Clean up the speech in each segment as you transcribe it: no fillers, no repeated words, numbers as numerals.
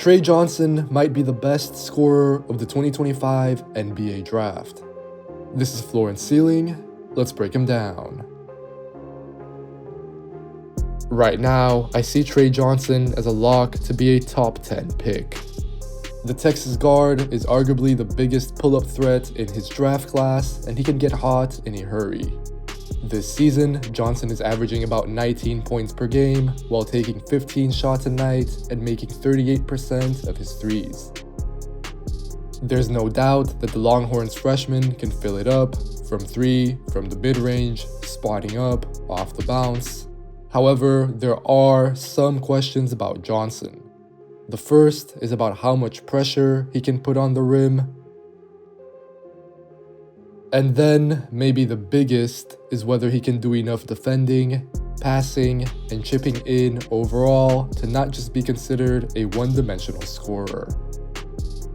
Tre Johnson might be the best scorer of the 2025 NBA draft. This is Floor and Ceiling. Let's break him down. Right now, I see Tre Johnson as a lock to be a top 10 pick. The Texas guard is arguably the biggest pull-up threat in his draft class, and he can get hot in a hurry. This season, Johnson is averaging about 19 points per game while taking 15 shots a night and making 38% of his threes. There's no doubt that the Longhorns freshman can fill it up from three, from the mid-range, spotting up, off the bounce. However, there are some questions about Johnson. The first is about how much pressure he can put on the rim. And then, maybe the biggest, is whether he can do enough defending, passing, and chipping in overall to not just be considered a one-dimensional scorer.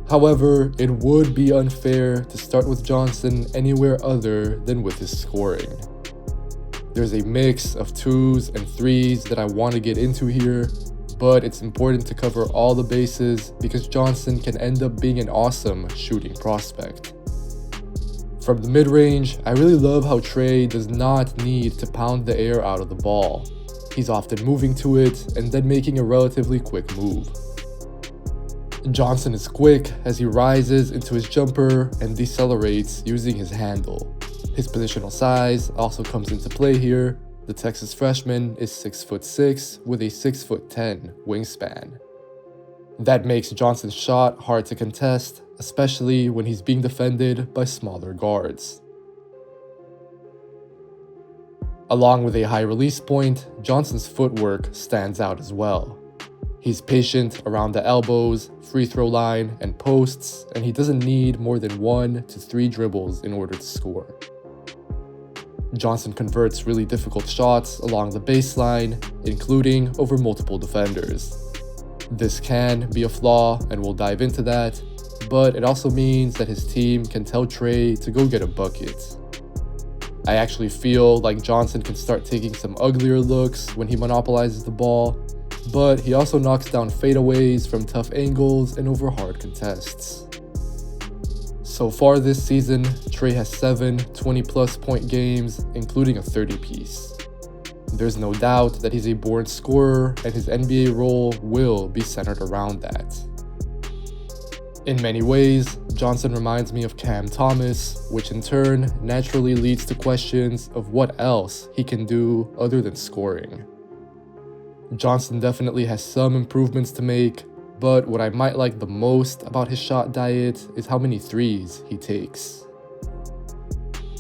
However, it would be unfair to start with Johnson anywhere other than with his scoring. There's a mix of 2s and 3s that I want to get into here, but it's important to cover all the bases because Johnson can end up being an awesome shooting prospect. From the mid-range, I really love how Tre does not need to pound the air out of the ball. He's often moving to it and then making a relatively quick move. Johnson is quick as he rises into his jumper and decelerates using his handle. His positional size also comes into play here. The Texas freshman is 6'6" with a 6'10" wingspan. That makes Johnson's shot hard to contest, especially when he's being defended by smaller guards. Along with a high release point, Johnson's footwork stands out as well. He's patient around the elbows, free throw line, and posts, and he doesn't need more than 1 to 3 dribbles in order to score. Johnson converts really difficult shots along the baseline, including over multiple defenders. This can be a flaw, and we'll dive into that, but it also means that his team can tell Tre to go get a bucket. I actually feel like Johnson can start taking some uglier looks when he monopolizes the ball, but he also knocks down fadeaways from tough angles and over hard contests. So far this season, Tre has 7 20-plus point games, including a 30-piece. There's no doubt that he's a born scorer, and his NBA role will be centered around that. In many ways, Johnson reminds me of Cam Thomas, which in turn naturally leads to questions of what else he can do other than scoring. Johnson definitely has some improvements to make, but what I might like the most about his shot diet is how many threes he takes.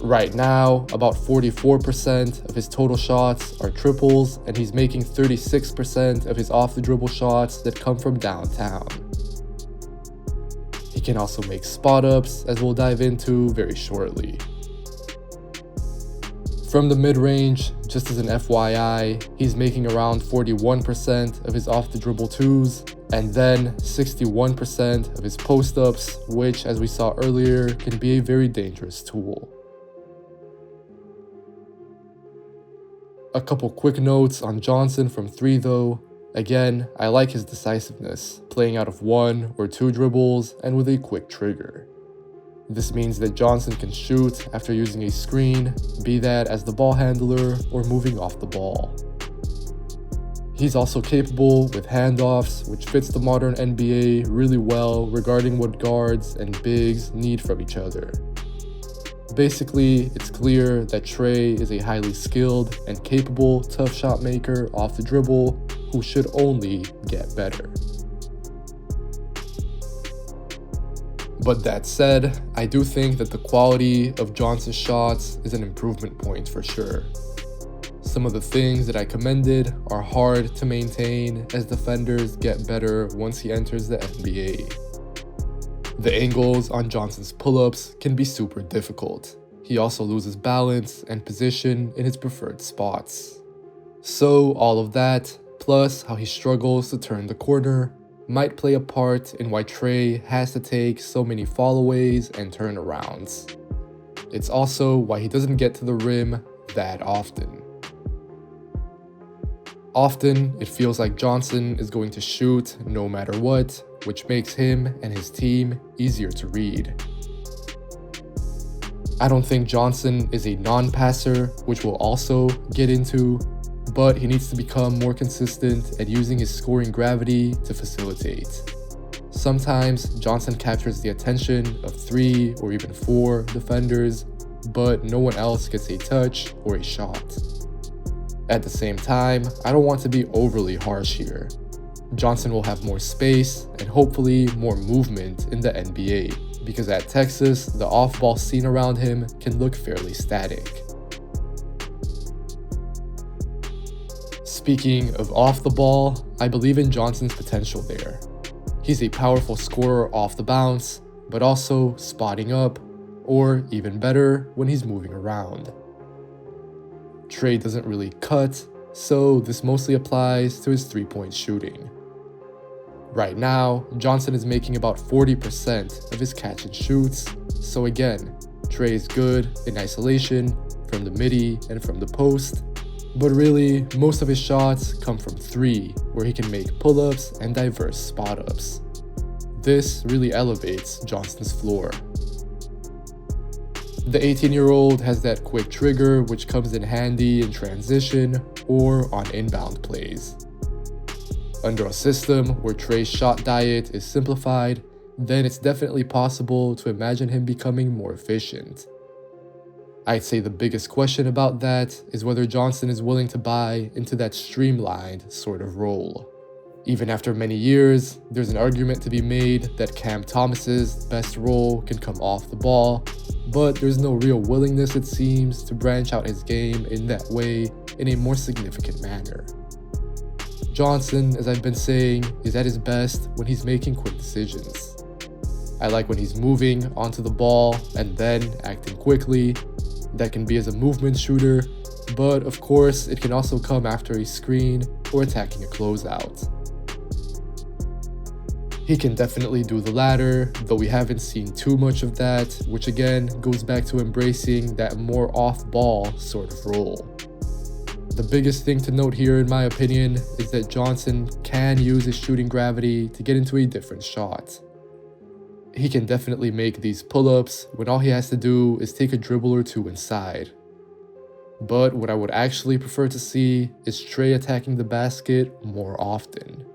Right now, about 44% of his total shots are triples, and he's making 36% of his off-the-dribble shots that come from downtown. He can also make spot-ups, as we'll dive into very shortly. From the mid-range, just as an FYI, he's making around 41% of his off-the-dribble 2s, and then 61% of his post-ups, which, as we saw earlier, can be a very dangerous tool. A couple quick notes on Johnson from 3 though. Again, I like his decisiveness, playing out of 1 or 2 dribbles and with a quick trigger. This means that Johnson can shoot after using a screen, be that as the ball handler or moving off the ball. He's also capable with handoffs, which fits the modern NBA really well regarding what guards and bigs need from each other. Basically, it's clear that Tre is a highly skilled and capable tough shot maker off the dribble who should only get better. But that said, I do think that the quality of Johnson's shots is an improvement point for sure. Some of the things that I commended are hard to maintain as defenders get better once he enters the NBA. The angles on Johnson's pull-ups can be super difficult. He also loses balance and position in his preferred spots. So all of that, plus how he struggles to turn the corner, might play a part in why Tre has to take so many fallaways and turnarounds. It's also why he doesn't get to the rim that often. Often, it feels like Johnson is going to shoot no matter what, which makes him and his team easier to read. I don't think Johnson is a non-passer, which we'll also get into, but he needs to become more consistent at using his scoring gravity to facilitate. Sometimes Johnson captures the attention of 3 or even 4 defenders, but no one else gets a touch or a shot. At the same time, I don't want to be overly harsh here. Johnson will have more space and hopefully more movement in the NBA, because at Texas, the off-ball scene around him can look fairly static. Speaking of off the ball, I believe in Johnson's potential there. He's a powerful scorer off the bounce, but also spotting up, or even better, when he's moving around. Tre doesn't really cut, so this mostly applies to his three-point shooting. Right now, Johnson is making about 40% of his catch and shoots, so again, Tre is good in isolation, from the midi and from the post, but really, most of his shots come from 3, where he can make pull-ups and diverse spot-ups. This really elevates Johnson's floor. The 18-year-old has that quick trigger which comes in handy in transition or on inbound plays. Under a system where Tre's shot diet is simplified, then it's definitely possible to imagine him becoming more efficient. I'd say the biggest question about that is whether Johnson is willing to buy into that streamlined sort of role. Even after many years, there's an argument to be made that Cam Thomas's best role can come off the ball, but there's no real willingness, it seems, to branch out his game in that way in a more significant manner. Johnson, as I've been saying, is at his best when he's making quick decisions. I like when he's moving onto the ball and then acting quickly. That can be as a movement shooter, but of course it can also come after a screen or attacking a closeout. He can definitely do the latter, though we haven't seen too much of that, which again goes back to embracing that more off-ball sort of role. The biggest thing to note here, in my opinion, is that Johnson can use his shooting gravity to get into a different shot. He can definitely make these pull-ups when all he has to do is take a dribble or 2 inside. But what I would actually prefer to see is Tre attacking the basket more often.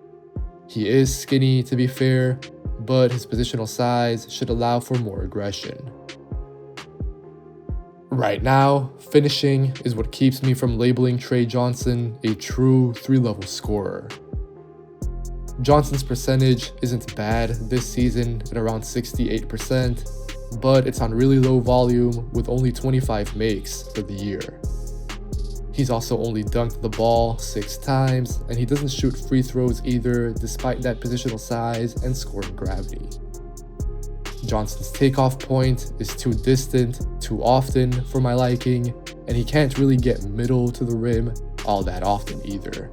He is skinny, to be fair, but his positional size should allow for more aggression. Right now, finishing is what keeps me from labeling Tre Johnson a true 3-level scorer. Johnson's percentage isn't bad this season at around 68%, but it's on really low volume with only 25 makes for the year. He's also only dunked the ball 6 times, and he doesn't shoot free throws either, despite that positional size and scoring gravity. Johnson's takeoff point is too distant too often for my liking, and he can't really get middle to the rim all that often either.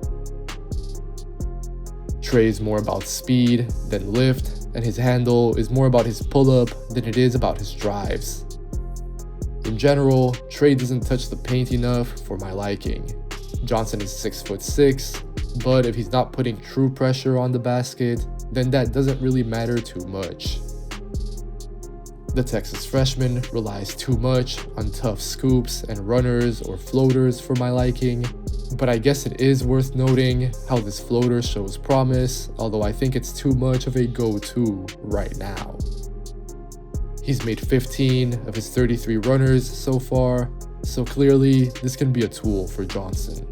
Tre is more about speed than lift, and his handle is more about his pull-up than it is about his drives. In general, Tre doesn't touch the paint enough for my liking. Johnson is 6'6", but if he's not putting true pressure on the basket, then that doesn't really matter too much. The Texas freshman relies too much on tough scoops and runners or floaters for my liking, but I guess it is worth noting how this floater shows promise, although I think it's too much of a go-to right now. He's made 15 of his 33 runners so far, so clearly this can be a tool for Johnson.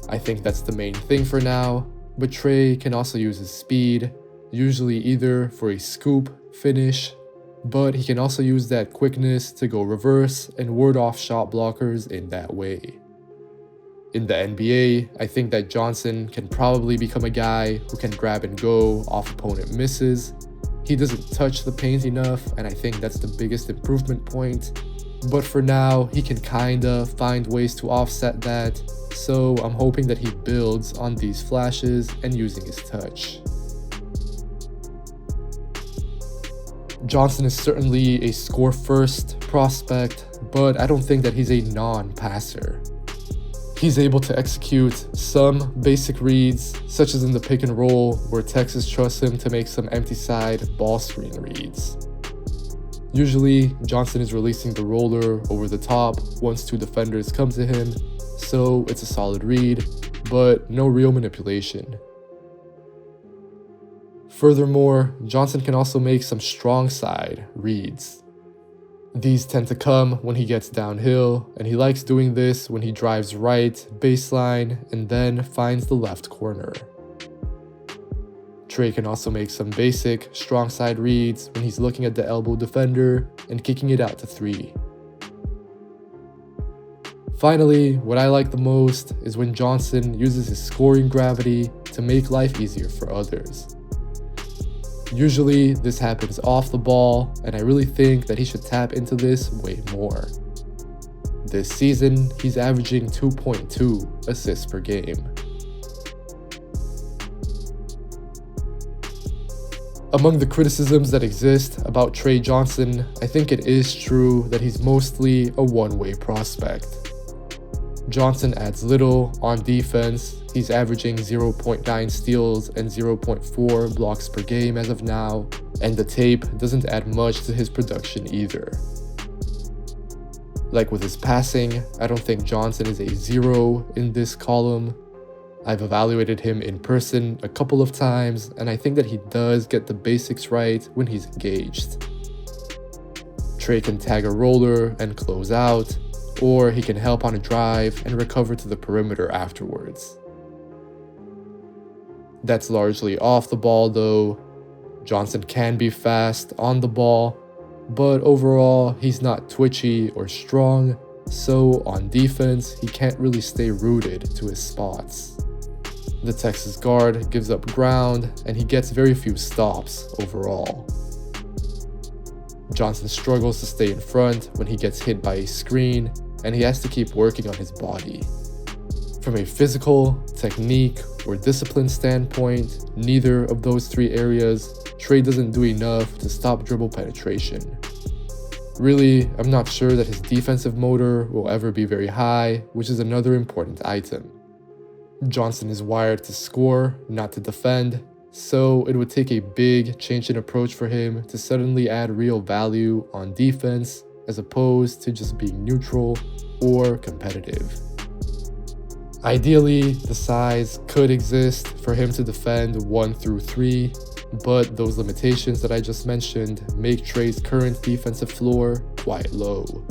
I think that's the main thing for now, but Tre can also use his speed, usually either for a scoop, finish, but he can also use that quickness to go reverse and ward off shot blockers in that way. In the NBA, I think that Johnson can probably become a guy who can grab and go off opponent misses. He doesn't touch the paint enough, and I think that's the biggest improvement point. But for now, he can kinda find ways to offset that, so I'm hoping that he builds on these flashes and using his touch. Johnson is certainly a score-first prospect, but I don't think that he's a non-passer. He's able to execute some basic reads, such as in the pick and roll, where Texas trusts him to make some empty side ball screen reads. Usually, Johnson is releasing the roller over the top once two defenders come to him, so it's a solid read, but no real manipulation. Furthermore, Johnson can also make some strong side reads. These tend to come when he gets downhill, and he likes doing this when he drives right, baseline, and then finds the left corner. Tre can also make some basic, strong side reads when he's looking at the elbow defender and kicking it out to 3. Finally, what I like the most is when Johnson uses his scoring gravity to make life easier for others. Usually, this happens off the ball, and I really think that he should tap into this way more. This season, he's averaging 2.2 assists per game. Among the criticisms that exist about Tre Johnson, I think it is true that he's mostly a one-way prospect. Johnson adds little on defense. He's averaging 0.9 steals and 0.4 blocks per game as of now, and the tape doesn't add much to his production either. Like with his passing, I don't think Johnson is a 0 in this column. I've evaluated him in person a couple of times, and I think that he does get the basics right when he's engaged. Tre can tag a roller and close out, or he can help on a drive and recover to the perimeter afterwards. That's largely off the ball though. Johnson can be fast on the ball, but overall he's not twitchy or strong, so on defense he can't really stay rooted to his spots. The Texas guard gives up ground, and he gets very few stops overall. Johnson struggles to stay in front when he gets hit by a screen, and he has to keep working on his body. From a physical, technique, or discipline standpoint, neither of those 3 areas, Tre doesn't do enough to stop dribble penetration. Really, I'm not sure that his defensive motor will ever be very high, which is another important item. Johnson is wired to score, not to defend, so it would take a big change in approach for him to suddenly add real value on defense, as opposed to just being neutral or competitive. Ideally, the size could exist for him to defend 1 through 3, but those limitations that I just mentioned make Tre's current defensive floor quite low.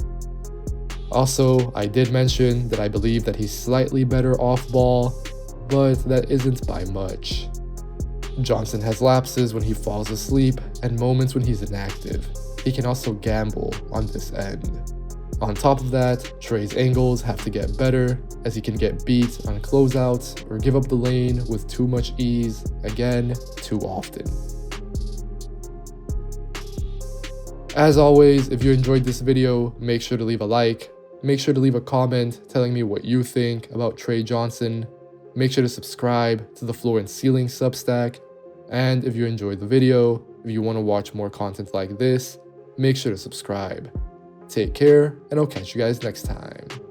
Also, I did mention that I believe that he's slightly better off ball, but that isn't by much. Johnson has lapses when he falls asleep and moments when he's inactive. He can also gamble on this end. On top of that, Tre's angles have to get better, as he can get beat on closeouts or give up the lane with too much ease, again, too often. As always, if you enjoyed this video, make sure to leave a like. Make sure to leave a comment telling me what you think about Tre Johnson. Make sure to subscribe to the Floor and Ceiling Substack. And if you enjoyed the video, if you want to watch more content like this, make sure to subscribe. Take care, and I'll catch you guys next time.